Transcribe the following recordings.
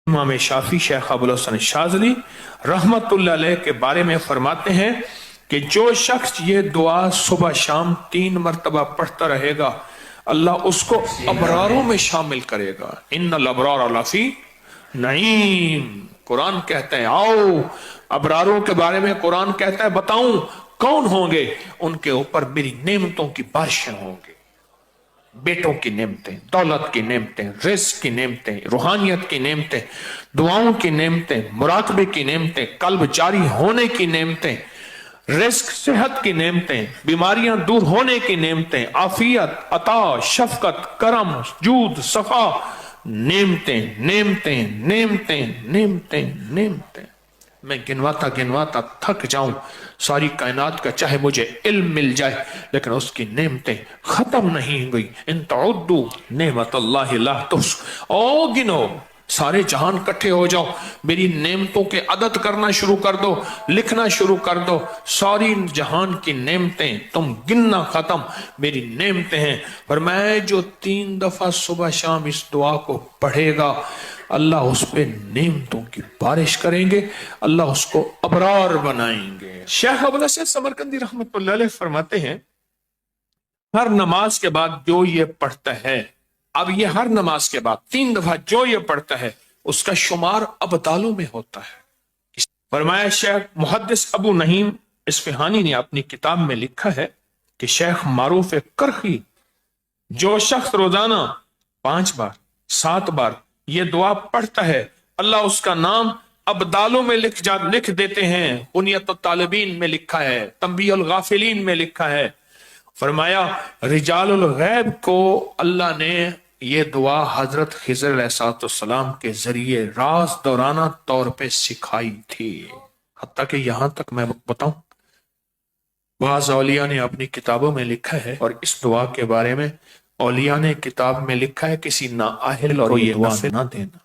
इमाम शाफी शेख अबुल हसन शाज़ली रहमतुल्लाह अलैह के बारे में फरमाते हैं कि जो शख्स ये दुआ सुबह शाम 3 मरतबा पढ़ता रहेगा अल्लाह उसको अबरारों में शामिल करेगा। इन्नल अबरार लफी नईम, कुरान कहता है आओ अबरारों के बारे में कुरान कहता है बताऊं कौन होंगे, उनके ऊपर मेरी नेमतों की बारिशें होंगी। बेटों की नेमतें, दौलत की नेमतें, रिज़्क़ की नेमतें, रूहानियत की नेमतें, दुआओं की नेमतें, मुराकबे की नेमतें, कल्ब जारी होने की नेमतें, रिज़्क़ सेहत की नेमतें, बीमारियां दूर होने की नेमतें, आफियत, अता, शफकत, करम, जूद, सफा, नेमतें नेमतें नेमतें नेमतें नेमतें। मैं गिनवाता गिनवाता थक जाऊं सारी कायनात का, चाहे मुझे इल्म मिल जाए लेकिन उसकी नेमतें खत्म नहीं हुई। इन तउद्दू नेमतल्लाहि ला तुहसू, ओ गिनो सारे जहान इकट्ठे हो जाओ, मेरी नेमतों के अदद करना शुरू कर दो, लिखना शुरू कर दो, सारी जहान की नेमतें तुम गिनना खत्म, मेरी नेमतें हैं। पर मैं जो 3 दफा सुबह शाम इस दुआ को पढ़ेगा अल्लाह उस पे नेमतों की बारिश करेंगे, अल्लाह उसको अबरार बनाएंगे। शेख अबुल हसन समरकंदी रहमतुल्लाह अलैह फरमाते हैं हर नमाज के बाद जो ये पढ़ता है, अब ये हर नमाज के बाद 3 दफा जो ये पढ़ता है उसका शुमार अबदालों में होता है। फरमाया शेख मुहद्दिस अबू नहीम इस्फहानी ने अपनी किताब में लिखा है कि शेख मारूफ करखी जो शख्स रोजाना 5 बार 7 बार ये दुआ पढ़ता है अल्लाह उसका नाम अबदालों में लिख देते हैं। बुनियत तालिबीन में लिखा है, तंबीहुल गाफिलीन में लिखा है। फरमाया रिजालुल गैब को अल्लाह ने ये दुआ हजरत खिज़र अलैहिस्सलाम के जरिए राज दौराना तौर पे सिखाई थी। हत्ता कि यहां तक मैं बताऊं बाज़ औलिया ने अपनी किताबों में लिखा है और इस दुआ के बारे में औलिया ने किताब में लिखा है किसी नाअहिल और ये दुआ ना देना,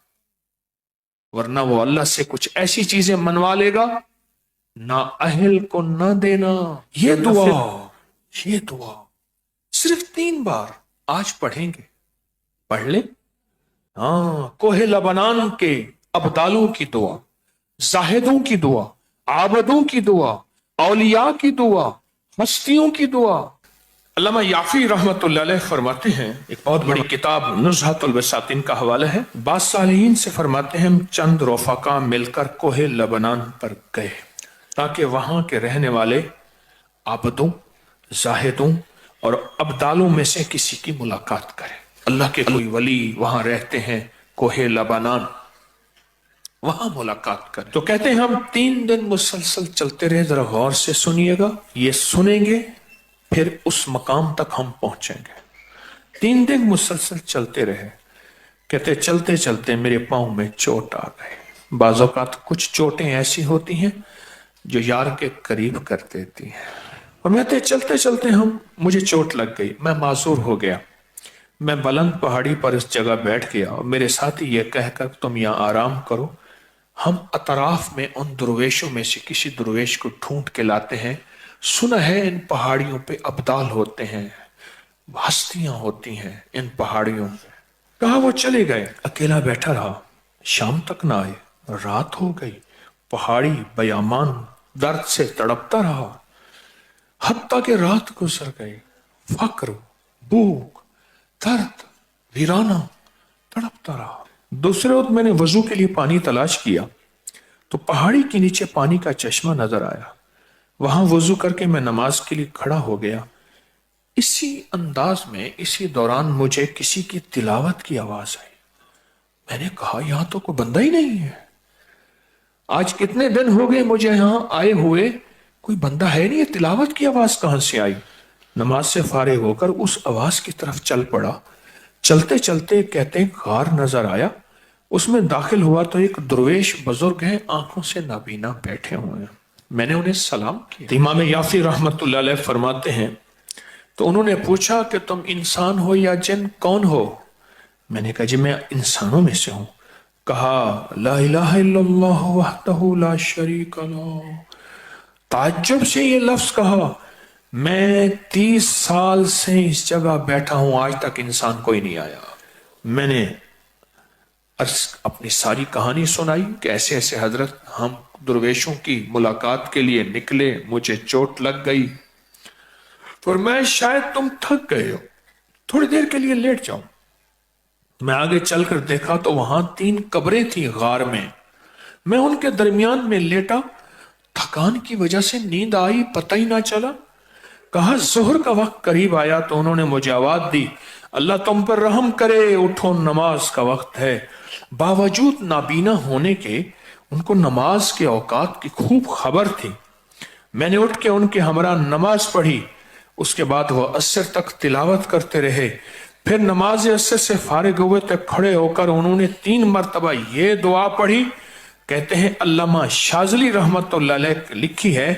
वरना वो अल्लाह से कुछ ऐसी चीजें मनवा लेगा, नाअहिल को ना देना। ये दुआ सिर्फ 3 बार आज पढ़ेंगे, पढ़ ले। हाँ, कोहे लबनान के अबदालों की दुआ, जाहिदों की दुआ, आबदों की दुआ, औलिया की दुआ, हस्तियों की दुआ। अल्लामा याफी रहमतुल्लाह अलैह फरमाते हैं, एक बहुत बड़ी किताब नुज़हतुल बसातिन का हवाला है, बाज़ सालिहीन से फरमाते हैं हम चंद रफ़ाका मिलकर कोहे लबनान पर गए ताकि वहां के रहने वाले आबदों, जाहिदों और अबदालों में से किसी की मुलाकात करें। अल्लाह के कोई वली वहां रहते हैं कोहे लबनान, वहां मुलाकात करें। तो कहते हैं हम 3 दिन मुसलसल चलते रहे, जरा गौर से सुनिएगा, ये सुनेंगे फिर उस मकाम तक हम पहुंचेंगे। 3 दिन मुसलसल चलते रहे। कहते चलते चलते मेरे पांव में चोट आ गई। बाज़ औक़ात कुछ चोटें ऐसी होती हैं जो यार के करीब कर देती हैं। और मैं चलते चलते मुझे चोट लग गई, मैं माजूर हो गया। मैं बुलंद पहाड़ी पर इस जगह बैठ गया और मेरे साथी ये कहकर तुम यहाँ आराम करो, हम अतराफ में उन दुर्वेशों में से किसी दुर्वेश को ढूंढ के लाते हैं। सुना है इन पहाड़ियों पे अब्दाल होते हैं, हस्तियां होती हैं इन पहाड़ियों पे। कहा वो चले गए, अकेला बैठा रहा, शाम तक ना आए, रात हो गई, पहाड़ी बयामान दर्द से तड़पता रहा, हत्ता के रात गुजर गई। फक्र, भूख, दर्द, वीराना तड़पता रहा। दूसरे वक्त मैंने वजू के लिए पानी तलाश किया तो पहाड़ी के नीचे पानी का चश्मा नजर आया। वहां वजू करके मैं नमाज के लिए खड़ा हो गया। इसी अंदाज में इसी दौरान मुझे किसी की तिलावत की आवाज आई। मैंने कहा यहां तो कोई बंदा ही नहीं है, आज कितने दिन हो गए मुझे यहां आए हुए, कोई बंदा है नहीं, तिलावत की आवाज कहां से आई। नमाज से फारिग होकर उस आवाज की तरफ चल पड़ा। चलते चलते कहते गार नजर आया, उसमें दाखिल हुआ तो एक दुर्वेश बुजुर्ग है, आंखों से नाबीना बैठे हुए हैं। मैंने उन्हें सलाम किया। इमाम याफी रहमतुल्लाह अलैह फरमाते हैं तो उन्होंने पूछा कि तुम इंसान हो या जिन, कौन हो। मैंने कहा जी मैं इंसानों में से हूं। कहा ला इलाहा इल्लल्लाह वहदहू ला शरीका लहू। ताज्जुब से ये लफ्ज कहा, मैं 30 साल से इस जगह बैठा हूं, आज तक इंसान कोई नहीं आया। मैंने اپنی ساری کہانی سنائی کہ ایسے ایسے حضرت ہم درویشوں کی ملاقات کے لیے نکلے، مجھے چوٹ لگ گئی، اور میں شاید تم تھک گئے ہو، تھوڑی دیر کے لیے لیٹ جاؤں۔ میں آگے چل کر دیکھا تو وہاں 3 قبریں تھیں غار میں ان کے درمیان میں لیٹا، تھکان کی وجہ سے نیند آئی، پتہ ہی نہ چلا۔ کہا ظہر کا وقت قریب آیا تو انہوں نے مجھے آواز دی، اللہ تم پر رحم کرے، اٹھو نماز کا وقت ہے۔ باوجود نابینا ہونے کے ان کو نماز کے اوقات کی خوب خبر تھی۔ میں نے اٹھ کے ان کے ہمراہ نماز پڑھی، اس کے بعد وہ عصر تک تلاوت کرتے رہے۔ پھر نماز عصر سے فارغ ہوئے تو کھڑے ہو کر انہوں نے 3 مرتبہ یہ دعا پڑھی۔ کہتے ہیں علامہ شاذلی رحمت اللہ علیہ لکھی ہے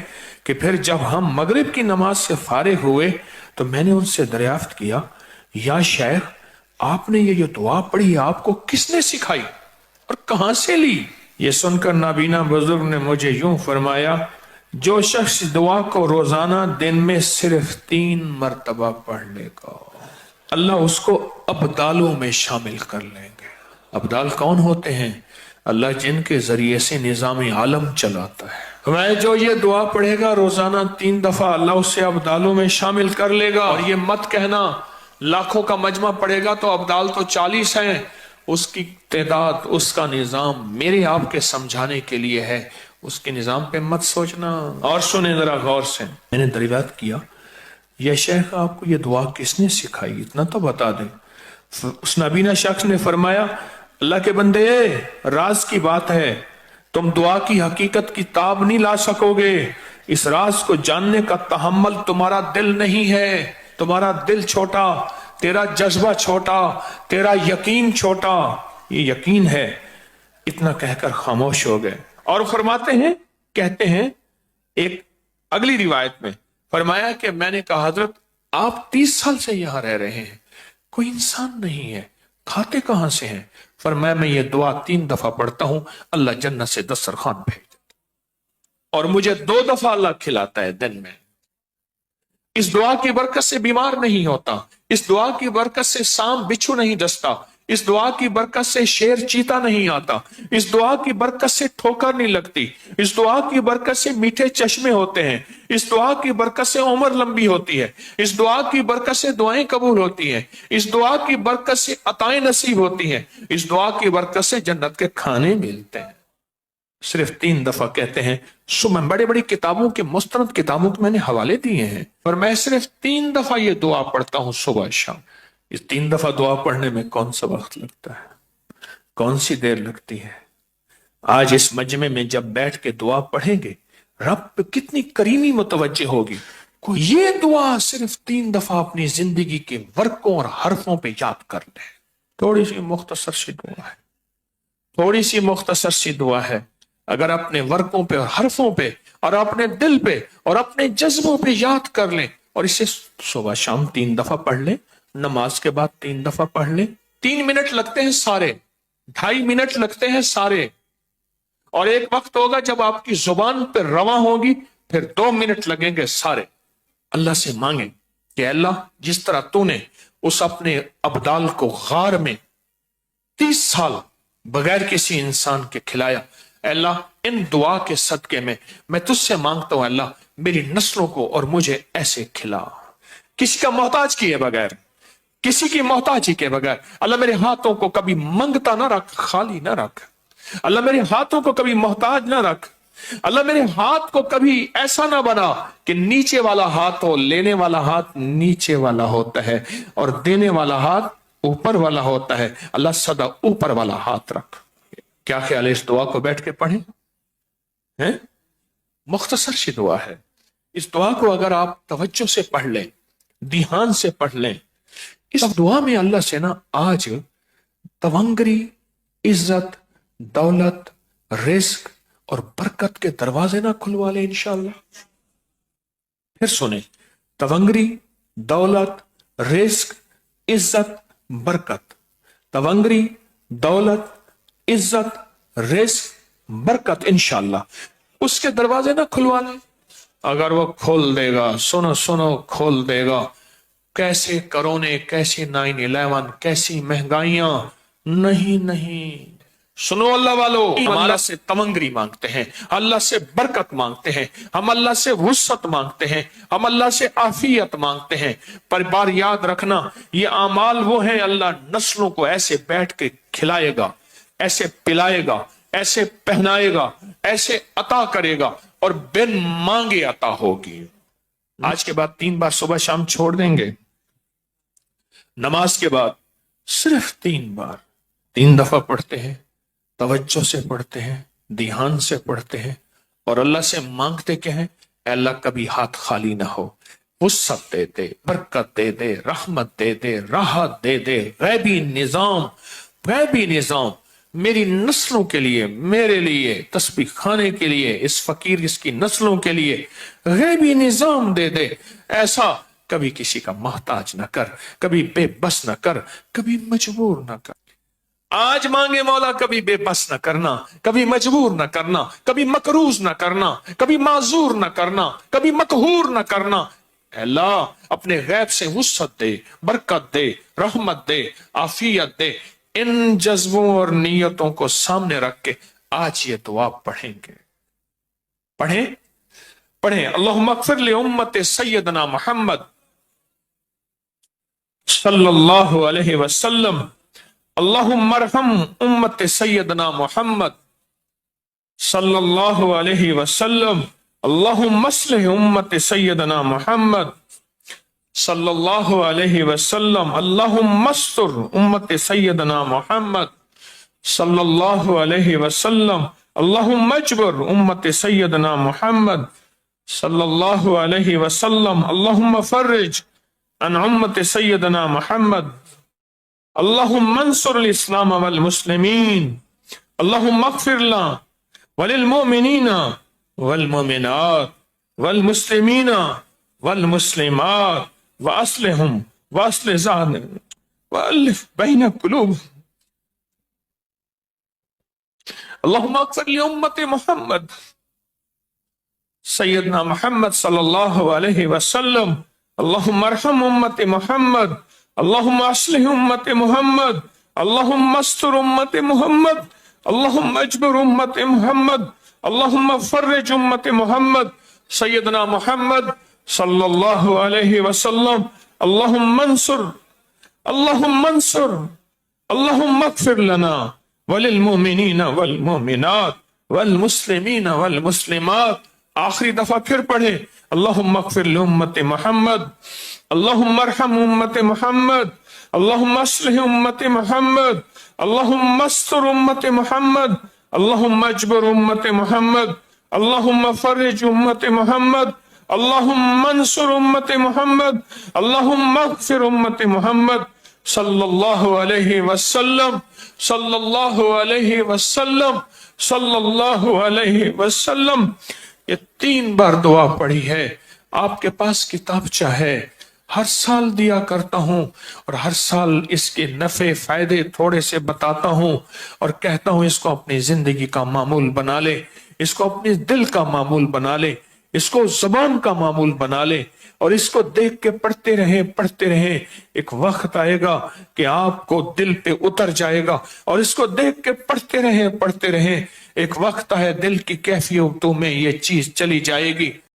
کہ پھر جب ہم مغرب کی نماز سے فارغ ہوئے تو میں نے ان سے دریافت کیا، یا شیخ آپ نے یہ دعا پڑھی آپ کو کس نے سکھائی اور کہاں سے لی؟ یہ سن کر نابینا بزرگ نے مجھے یوں فرمایا، جو شخص دعا کو روزانہ دن میں صرف 3 مرتبہ پڑھ لے گا، اللہ اس کو ابدالوں میں شامل کر لیں گے۔ ابدال کون ہوتے ہیں؟ اللہ جن کے ذریعے سے نظام عالم چلاتا ہے۔ میں جو یہ دعا پڑھے گا روزانہ 3 دفعہ، اللہ اسے ابدالوں میں شامل کر لے گا۔ اور یہ مت کہنا لاکھوں کا مجمع پڑھے گا تو ابدال تو 40 ہیں، اس کی تعداد، اس کا نظام میرے آپ کے سمجھانے کے لیے ہے، اس کے نظام پہ مت سوچنا۔ اور سنیں ذرا غور سے، میں نے دریافت کیا، یہ شیخ آپ کو یہ دعا کس نے سکھائی، اتنا تو بتا دیں۔ اس نابینا شخص نے فرمایا، اللہ کے بندے راز کی بات ہے، تم دعا کی حقیقت کی تاب نہیں لا سکو گے، اس راز کو جاننے کا تحمل تمہارا دل نہیں ہے، تمہارا دل چھوٹا، تیرا جذبہ چھوٹا، تیرا یقین چھوٹا، یہ یقین ہے۔ اتنا کہہ کر خاموش ہو گئے اور فرماتے ہیں، کہتے ہیں ایک اگلی روایت میں فرمایا کہ میں نے کہا حضرت آپ 30 سال سے یہاں رہ رہے ہیں، کوئی انسان نہیں ہے، کھاتے کہاں سے ہیں؟ فرمایا میں یہ دعا 3 دفعہ پڑھتا ہوں، اللہ جنت سے دسترخوان بھیج دیتا اور مجھے 2 دفعہ اللہ کھلاتا ہے دن میں۔ اس دعا کی برکت سے بیمار نہیں ہوتا، اس دعا کی برکت سے سانپ بچھو نہیں ڈستا، اس دعا کی برکت سے شیر چیتا نہیں آتا، اس دعا کی برکت سے ٹھوکر نہیں لگتی، اس دعا کی برکت سے میٹھے چشمے ہوتے ہیں، اس دعا کی برکت سے عمر لمبی ہوتی ہے، اس دعا کی برکت سے دعائیں قبول ہوتی ہیں، اس دعا کی برکت سے عطائیں نصیب ہوتی ہیں، اس دعا کی برکت سے جنت کے کھانے ملتے ہیں۔ صرف 3 دفعہ کہتے ہیں، میں بڑی بڑی کتابوں کے مستند کتابوں کے میں نے حوالے دیے ہیں، اور میں صرف 3 دفعہ یہ دعا پڑھتا ہوں صبح شام۔ اس 3 دفعہ دعا پڑھنے میں کون سا وقت لگتا ہے، کون سی دیر لگتی ہے؟ آج اس مجمع میں جب بیٹھ کے دعا پڑھیں گے رب پہ کتنی کریمی متوجہ ہوگی۔ کوئی یہ دعا صرف 3 دفعہ اپنی زندگی کے ورقوں اور حرفوں پہ یاد کر لے۔ تھوڑی سی مختصر سی دعا ہے، تھوڑی سی مختصر سی دعا ہے، اگر اپنے ورقوں پہ اور حرفوں پہ اور اپنے دل پہ اور اپنے جذبوں پہ یاد کر لیں اور اسے صبح شام 3 دفعہ پڑھ لیں، نماز کے بعد 3 دفعہ پڑھ لیں۔ 3 منٹ لگتے ہیں سارے، 2.5 منٹ لگتے ہیں سارے، اور ایک وقت ہوگا جب آپ کی زبان پہ رواں ہوگی، پھر 2 منٹ لگیں گے سارے۔ اللہ سے مانگیں کہ اللہ جس طرح تو نے اس اپنے ابدال کو غار میں 30 سال بغیر کسی انسان کے کھلایا، اے اللہ ان دعا کے صدقے میں تجھ سے مانگتا ہوں اللہ میری نسلوں کو اور مجھے ایسے کھلا، کسی کا محتاج کیے بغیر، کسی کی محتاجی کے بغیر۔ اللہ میرے ہاتھوں کو کبھی منگتا نہ رکھ، خالی نہ رکھ، اللہ میرے ہاتھوں کو کبھی محتاج نہ رکھ، اللہ میرے ہاتھ کو کبھی ایسا نہ بنا کہ نیچے والا ہاتھ ہو، لینے والا ہاتھ نیچے والا ہوتا ہے اور دینے والا ہاتھ اوپر والا ہوتا ہے، اللہ سدا اوپر والا ہاتھ رکھ۔ کیا خیال ہے اس دعا کو بیٹھ کے پڑھیں؟ مختصر سی دعا ہے، اس دعا کو اگر آپ توجہ سے پڑھ لیں، دھیان سے پڑھ لیں، اس دعا میں اللہ سے نا آج تونگری، عزت، دولت، رزق اور برکت کے دروازے نہ کھلوا لیں انشاءاللہ۔ پھر سنیں، تونگری، دولت، رزق، عزت، برکت، تونگری، دولت، عزت، رزق، برکت، انشاءاللہ اس کے دروازے نہ کھلوا لیں۔ اگر وہ کھول دے گا، سنو کھول دے گا، کیسے کرونے، کیسے 9/11، کیسی مہنگائیاں، नहीं नहीं, सुनो अल्लाह वालों, हम अल्लाह से तमंगरी मांगते हैं, अल्लाह से बरकत मांगते हैं, हम अल्लाह से वुसअत मांगते हैं, हम अल्लाह से आफियत मांगते हैं। पर बार याद रखना, ये अमाल वो है, अल्लाह नस्लों को ऐसे बैठ के खिलाएगा, ऐसे पिलाएगा, ऐसे पहनाएगा, ऐसे अता करेगा और बिन मांगे अता होगी। आज के बाद 3 बार सुबह शाम छोड़ देंगे, नमाज के बाद सिर्फ 3 बार, 3 दफा पढ़ते हैं, तवज्जो से पढ़ते हैं, ध्यान से पढ़ते हैं और अल्लाह से मांगते क्या है, अल्लाह कभी हाथ खाली ना हो, वुसअत दे दे, बरकत दे दे, रहमत दे दे, राहत दे दे, गैबी निजाम मेरी नस्लों के लिए, मेरे लिए, तस्बीह खाने के लिए, इस फकीर इसकी नस्लों के लिए गैबी निजाम दे दे। ऐसा कभी किसी का मोहताज न कर, कभी बेबस न कर, कभी मजबूर न कर। आज मांगे मौला, कभी बेबस न करना, कभी मजबूर न करना, कभी मकरूज न करना, कभी माजूर न करना, कभी मकहूर न करना। अल्लाह अपने गैब से वुसअत दे, बरकत दे, रहमत दे, आफियत दे। इन जज्बों और नीयतों को सामने रख के आज ये दुआ पढ़ेंगे। पढ़ें पढ़ें, अल्लाहुम्मा अग़फ़िर लि उम्मति सय्यदना मुहम्मद सल्लल्लाहु अलैहि वसल्लम, अल्लाहुम्मा अरहम उम्मति सय्यदना मुहम्मद सल्लल्लाहु अलैहि वसल्लम, अल्लाहुम्मा अस्लिह उम्मति सय्यदना मुहम्मद सल्लल्लाहु अलैहि वसल्लम, अल्लाहुम्मा अस्तर उम्मति सय्यदना मुहम्मद सल्लल्लाहु अलैहि वसल्लम, अल्लाहुम्मा अजबर उम्मति सय्यदना मुहम्मद सल्लल्लाहु अलैहि वसल्लम, अल्लाहुम्मा फर्रिज अन उम्मति सय्यदना मुहम्मद, अल्लाहुम्मा अंसुर अल इस्लाम वल मुस्लिमीन, अल्लाहुम्मा अग़फ़िर लना वलिल मुमिनीना वल मुमिनात वल मुस्लिमीना वल मुस्लिमात व अस्लिहुम व अस्लिह ज़ातिहिम व अलिफ बैन क़ुलूबिहिम, अल्लाहुम्मा अग़फ़िर लि उम्मति मुहम्मद सय्यदना मुहम्मद सल्लल्लाहु अलैहि वसल्लम, अल्लाहुम्मा अरहम उम्मति मुहम्मद, अल्लाहुम्मा अस्लिह उम्मति मुहम्मद, अल्लाहुम्मा अस्तर उम्मति मुहम्मद, अल्लाहुम्मा अजबर उम्मति मुहम्मद, अल्लाहुम्मा फर्रिज उम्मति मुहम्मद सय्यदना मुहम्मद सल्लल्लाहु अलैहि वसल्लम, अल्लाहुम्मा अंसुर, अल्लाहुम्मा अंसुर, अल्लाहुम्मा अग़फ़िर लना वलिल मुमिनीना वल मुमिनात वल मुस्लिमीना वल मुस्लिमात। आखिरी दफा फिर पढ़े, अल्लाहुम्मा अग़फ़िर लि उम्मति मुहम्मद, अल्लाहुम्मा अरहम उम्मति मुहम्मद, अल्लाहुम्मा अस्लिह उम्मति मुहम्मद, अल्लाहुम्मा अस्तर उम्मति मुहम्मद, अल्लाहुम्मा अजबर उम्मति मुहम्मद, अल्लाहुम्मा फर्रिज उम्मति मुहम्मद, अल्लाहुम्मा अंसुर उम्मति मुहम्मद, अल्लाहुम्मा अग़फ़िर उम्मति मुहम्मद सल्लल्लाहु अलैहि वसल्लम, सल्लल्लाहु अलैहि वसल्लम, सल्लल्लाहु अलैहि वसल्लम। ये 3 बार दुआ पढ़ी है। आपके पास किताबचा है, हर साल दिया करता हूं और हर साल इसके नफे फायदे थोड़े से बताता हूं और कहता हूं इसको अपनी जिंदगी का मामूल बना ले, इसको अपने दिल का मामूल बना ले, इसको जबान का मामूल बना ले और इसको देख के पढ़ते रहे। एक वक्त आएगा कि आपको दिल पे उतर जाएगा और इसको देख के पढ़ते रहे। एक वक्त है दिल की कैफियतों में ये चीज चली जाएगी।